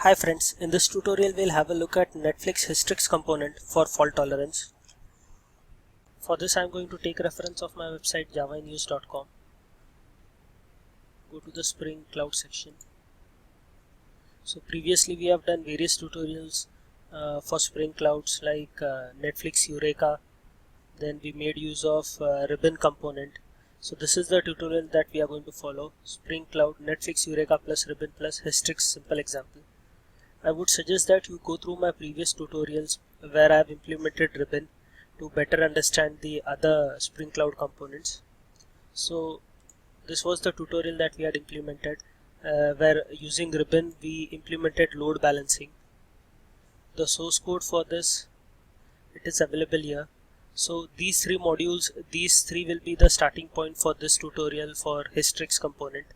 Hi friends, in this tutorial we'll have a look at Netflix Hystrix component for fault tolerance. For this I'm going to take reference of my website javanews.com. Go to the Spring Cloud section. So previously we have done various tutorials for Spring Clouds like Netflix Eureka. Then we made use of Ribbon component. So this is the tutorial that we are going to follow. Spring Cloud, Netflix Eureka plus Ribbon plus Hystrix simple example. I would suggest that you go through my previous tutorials where I have implemented Ribbon to better understand the other Spring Cloud components. So this was the tutorial that we had implemented where using Ribbon we implemented load balancing. The source code for this, it is available here. So these three modules, these three will be the starting point for this tutorial for Hystrix component.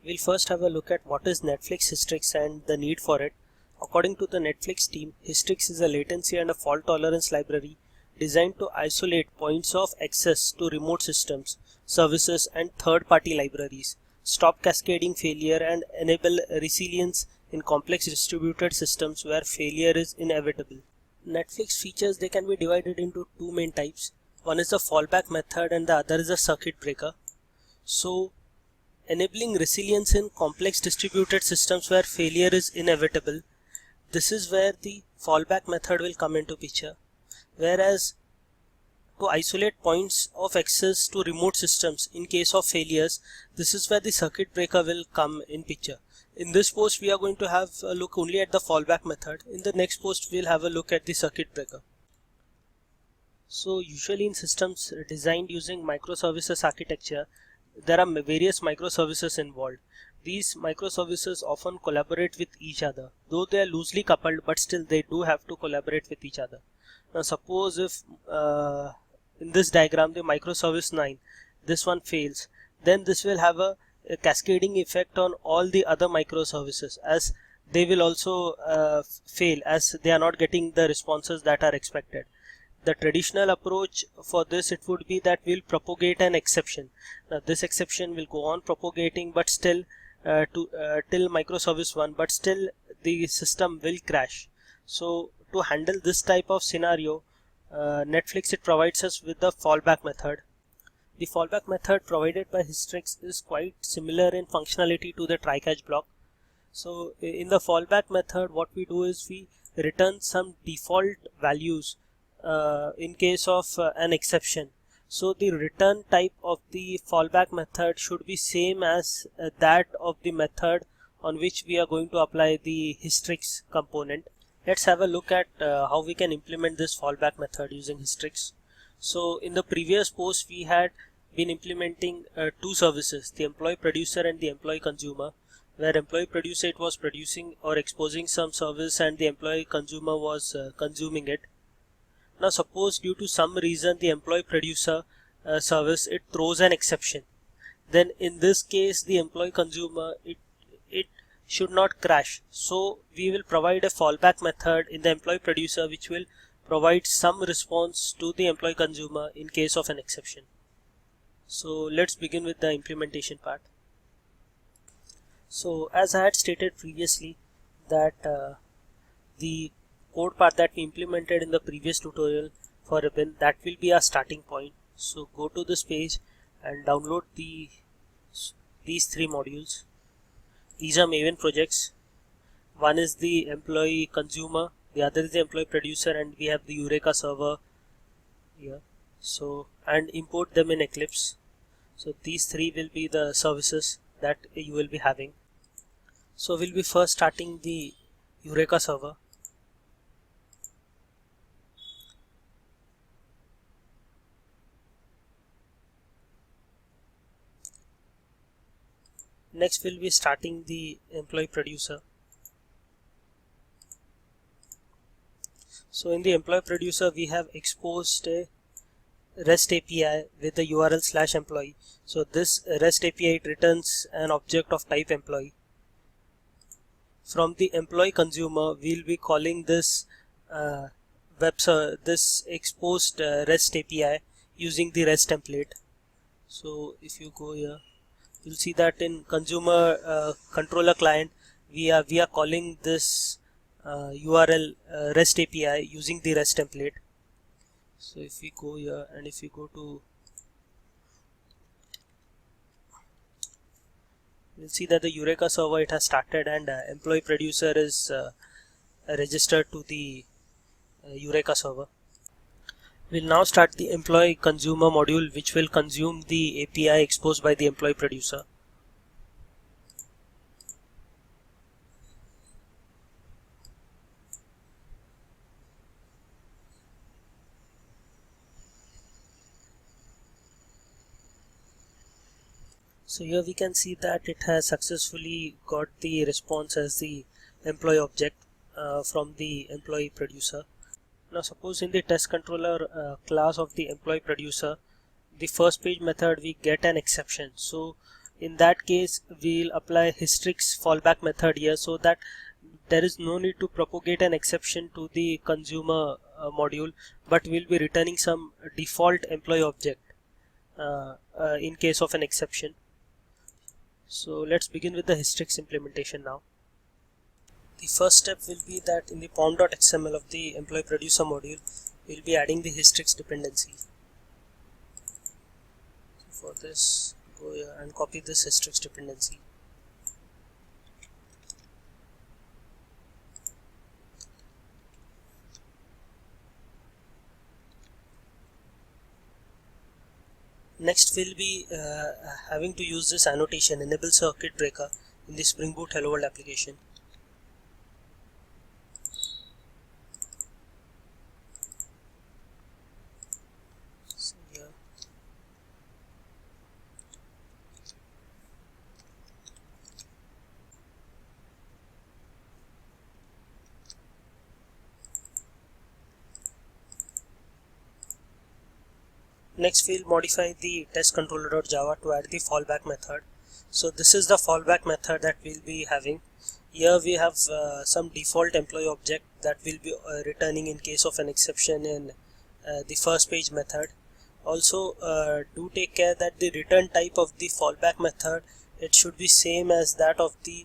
We'll first have a look at what is Netflix Hystrix and the need for it. According to the Netflix team, Hystrix is a latency and a fault tolerance library designed to isolate points of access to remote systems, services and third-party libraries, stop cascading failure and enable resilience in complex distributed systems where failure is inevitable. Netflix features, they can be divided into two main types. One is the fallback method and the other is a circuit breaker. So enabling resilience in complex distributed systems where failure is inevitable, this is where the fallback method will come into picture. Whereas to isolate points of access to remote systems in case of failures, this is where the circuit breaker will come in picture. In this post we are going to have a look only at the fallback method. In the next post we'll have a look at the circuit breaker. So usually in systems designed using microservices architecture, there are various microservices involved. These microservices often collaborate with each other, though they are loosely coupled, but still they do have to collaborate with each other. Now suppose if in this diagram the microservice 9, this one fails, then this will have a cascading effect on all the other microservices, as they will also fail, as they are not getting the responses that are expected. The traditional approach for this, it would be that we'll propagate an exception. Now this exception will go on propagating, but still till microservice 1, but still the system will crash. So to handle this type of scenario, Netflix, it provides us with the fallback method. The fallback method provided by Hystrix is quite similar in functionality to the try-catch block. So in the fallback method, what we do is we return some default values in case of an exception. So the return type of the fallback method should be same as that of the method on which we are going to apply the Hystrix component. Let's have a look at how we can implement this fallback method using Hystrix. So in the previous post we had been implementing two services, the employee producer and the employee consumer, where employee producer, it was producing or exposing some service and the employee consumer was consuming it. Now suppose due to some reason the employee producer service, it throws an exception. Then in this case the employee consumer, it should not crash. So we will provide a fallback method in the employee producer which will provide some response to the employee consumer in case of an exception. So let's begin with the implementation part. So as I had stated previously that the code part that we implemented in the previous tutorial for Ribbon, that will be our starting point. So go to this page and download these three modules. These are Maven projects. One is the employee consumer, the other is the employee producer, and we have the Eureka server here. So and import them in Eclipse. So these three will be the services that you will be having. So we'll be first starting the Eureka server. Next we'll be starting the employee producer. So in the employee producer we have exposed a REST API with the URL /employee. So this REST API, it returns an object of type employee. From the employee consumer we'll be calling this this exposed REST API using the REST template. So if you go here, you'll see that in consumer controller client we are calling this URL REST API using the REST template. So if we go here and if we go to, you'll see that the Eureka server, it has started, and employee producer is registered to the Eureka server. We'll now start the employee consumer module, which will consume the API exposed by the employee producer. So here we can see that it has successfully got the response as the employee object from the employee producer. Now suppose in the test controller class of the employee producer, the first page method, we get an exception. So in that case we'll apply Hystrix fallback method here, so that there is no need to propagate an exception to the consumer module, but we'll be returning some default employee object in case of an exception. So let's begin with the Hystrix implementation now. The first step will be that in the pom.xml of the employee producer module, we'll be adding the Hystrix dependency. So for this, go here and copy this Hystrix dependency. Next we'll be having to use this annotation enable circuit breaker in the Spring Boot Hello World application. So here. Next we'll modify the test controller.java to add the fallback method. So this is the fallback method that we'll be having. Here we have some default employee object that will be returning in case of an exception in the first page method. Also do take care that the return type of the fallback method, it should be same as that of the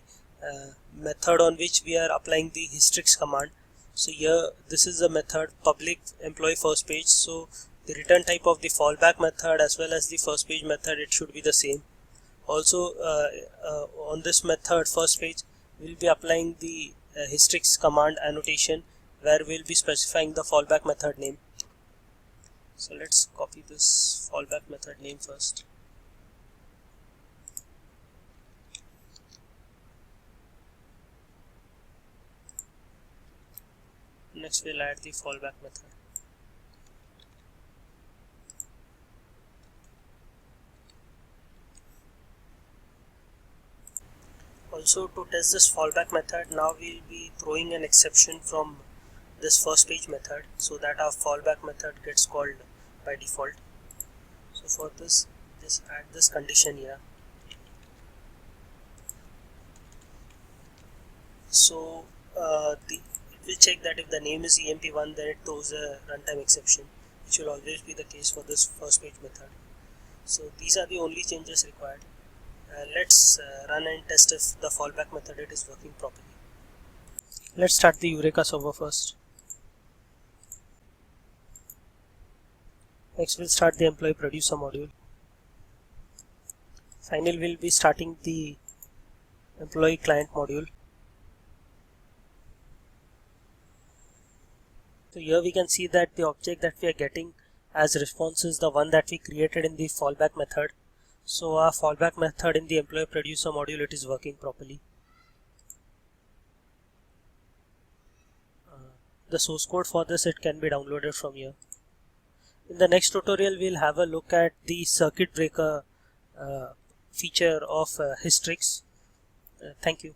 method on which we are applying the Hystrix command. So here this is the method public employee first page, so the return type of the fallback method as well as the first page method, it should be the same. Also on this method first page, we'll be applying the Hystrix command annotation where we'll be specifying the fallback method name. So let's copy this fallback method name first. Next we'll add the fallback method. Also to test this fallback method, now we'll be throwing an exception from this first page method so that our fallback method gets called by default. So for this, just add this condition here. So it will check that if the name is emp1, then it throws a runtime exception, which will always be the case for this first page method. So these are the only changes required. Let's run and test if the fallback method it is working properly. Let's start the Eureka server first. Next we'll start the employee producer module. Finally we'll be starting the employee client module. So here we can see that the object that we are getting as response is the one that we created in the fallback method. So our fallback method in the employee producer module, it is working properly. The source code for this, it can be downloaded from here. In the next tutorial we'll have a look at the circuit breaker feature of Hystrix. Thank you.